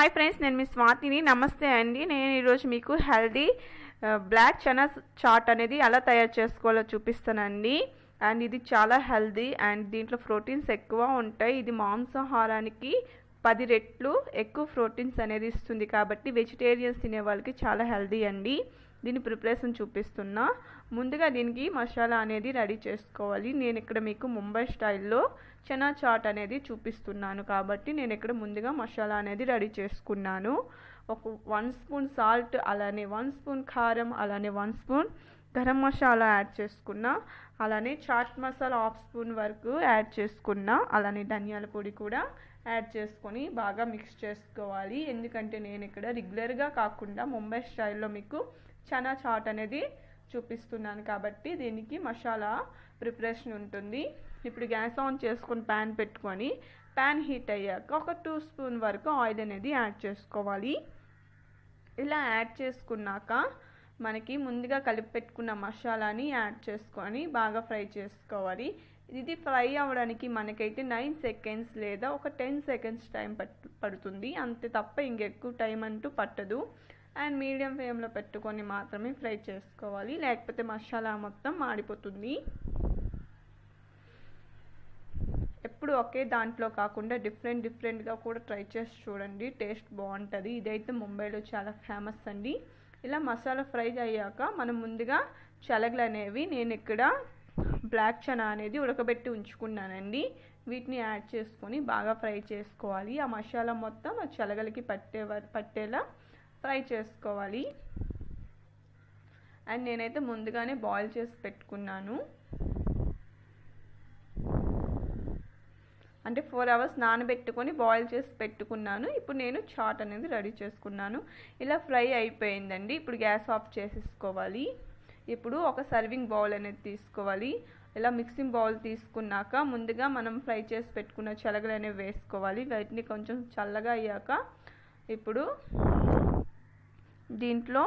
Hi friends, నేను మీ స్వాతిని. నమస్తే అండి. నేను ఈరోజు మీకు హెల్దీ బ్లాక్ చనా చాట్ అనేది ఎలా తయారు చేసుకోవాలో చూపిస్తానండి. అండ్ ఇది చాలా హెల్దీ అండ్ దీంట్లో ప్రోటీన్స్ ఎక్కువ ఉంటాయి. ఇది మాంసాహారానికి 10 రెట్లు ఎక్కువ ప్రోటీన్స్ అనేది ఇస్తుంది. కాబట్టి వెజిటేరియన్స్ తినే వాళ్ళకి చాలా హెల్దీ అండి. దీని ప్రిపరేషన్ చూపిస్తున్నా. ముందుగా దీనికి మసాలా అనేది రెడీ చేసుకోవాలి. నేను ఇక్కడ మీకు ముంబై స్టైల్లో చనా చాట్ అనేది చూపిస్తున్నాను కాబట్టి నేను ఇక్కడ ముందుగా మసాలా అనేది రెడీ చేసుకున్నాను. ఒక 1 స్పూన్ సాల్ట్, అలానే 1 స్పూన్ కారం, అలానే 1 స్పూన్ గరం మసాలా యాడ్ చేసుకున్నా. అలానే చాట్ మసాలా 1/2 స్పూన్ వరకు యాడ్ చేసుకున్నా. అలానే ధనియాల పొడి కూడా యాడ్ చేసుకొని బాగా మిక్స్ చేసుకోవాలి. ఎందుకంటే నేను ఇక్కడ రెగ్యులర్గా కాకుండా ముంబై స్టైల్లో మీకు చనా చాట్ అనేది చూపిస్తున్నాను కాబట్టి దీనికి మసాలా ప్రిపరేషన్ ఉంటుంది. ఇప్పుడు గ్యాస్ ఆన్ చేసుకొని ప్యాన్ పెట్టుకొని ప్యాన్ హీట్ అయ్యాక ఒక 2 స్పూన్ వరకు ఆయిల్ అనేది యాడ్ చేసుకోవాలి. ఇలా యాడ్ చేసుకున్నాక మనకి ముందుగా కలిపి పెట్టుకున్న మసాలాని యాడ్ చేసుకొని బాగా ఫ్రై చేసుకోవాలి. ఇది ఫ్రై అవ్వడానికి మనకైతే 9 సెకండ్స్ లేదా ఒక 10 సెకండ్స్ టైం పడుతుంది. అంతే తప్ప ఇంకెక్కువ టైం అంటూ పట్టదు. అండ్ మీడియం ఫ్లేమ్లో పెట్టుకొని మాత్రమే ఫ్రై చేసుకోవాలి, లేకపోతే మసాలా మొత్తం మాడిపోతుంది. ఎప్పుడు ఒకే దాంట్లో కాకుండా డిఫరెంట్గా కూడా ట్రై చేసి చూడండి, టేస్ట్ బాగుంటుంది. ఇదైతే ముంబైలో చాలా ఫేమస్ అండి. ఇలా మసాలా ఫ్రై అయ్యాక మనం ముందుగా శనగలు అనేవి నేను ఇక్కడ బ్లాక్ చనా అనేది ఉడకబెట్టి ఉంచుకున్నానండి. వీటిని యాడ్ చేసుకొని బాగా ఫ్రై చేసుకోవాలి. ఆ మసాలా మొత్తం ఆ శనగలకి పట్టేలా ఫ్రై చేసుకోవాలి. అండ్ నేనైతే ముందుగానే బాయిల్ చేసి పెట్టుకున్నాను. అంటే 4 అవర్స్ నానబెట్టుకొని బాయిల్ చేసి పెట్టుకున్నాను. ఇప్పుడు నేను చాట్ అనేది రెడీ చేసుకున్నాను. ఇలా ఫ్రై అయిపోయిందండి. ఇప్పుడు గ్యాస్ ఆఫ్ చేసేసుకోవాలి. ఇప్పుడు ఒక సర్వింగ్ బౌల్ అనేది తీసుకోవాలి. ఇలా మిక్సింగ్ బౌల్ తీసుకున్నాక ముందుగా మనం ఫ్రై చేసి పెట్టుకున్న శనగలు అనేవి వేసుకోవాలి. వీటిని కొంచెం చల్లగా అయ్యాక ఇప్పుడు దీంట్లో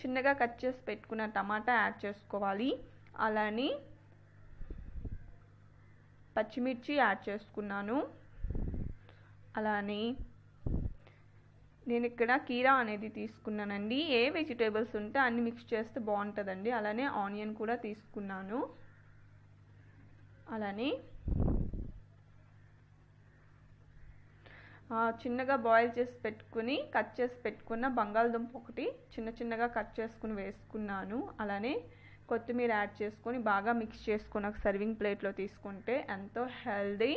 చిన్నగా కట్ చేసి పెట్టుకున్న టమాటా యాడ్ చేసుకోవాలి. అలానే పచ్చిమిర్చి యాడ్ చేసుకున్నాను. అలానే నేను ఇక్కడ కీరా అనేది తీసుకున్నానండి. ఏ వెజిటేబుల్స్ ఉంటే అన్ని మిక్స్ చేస్తే బాగుంటుందండి. అలానే ఆనియన్ కూడా తీసుకున్నాను. అలానే చిన్నగా బాయిల్ చేసి పెట్టుకుని కట్ చేసి పెట్టుకున్న బంగాళదుంప ఒకటి చిన్నగా కట్ చేసుకుని వేసుకున్నాను. అలానే కొత్తిమీర యాడ్ చేసుకొని బాగా మిక్స్ చేసుకొని ఒక సర్వింగ్ ప్లేట్లో తీసుకుంటే ఎంతో హెల్దీ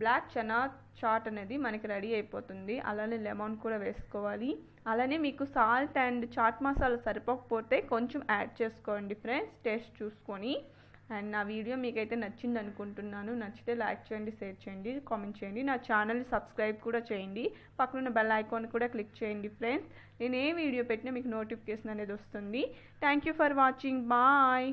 బ్లాక్ చనా చాట్ అనేది మనకి రెడీ అయిపోతుంది. అలానే లెమన్ కూడా వేసుకోవాలి. అలానే మీకు సాల్ట్ అండ్ చాట్ మసాలా సరిపోకపోతే కొంచెం యాడ్ చేసుకోండి ఫ్రెండ్స్, టేస్ట్ చూసుకొని. అండ్ నా వీడియో మీకైతే నచ్చింది అనుకుంటున్నాను. నచ్చితే లైక్ చేయండి, షేర్ చేయండి, కామెంట్ చేయండి. నా ఛానల్ని సబ్స్క్రైబ్ కూడా చేయండి. పక్కనున్న బెల్ ఐకాన్ కూడా క్లిక్ చేయండి ఫ్రెండ్స్. నేను ఏ వీడియో పెట్టినా మీకు నోటిఫికేషన్ అనేది వస్తుంది. Thank you for watching. Bye.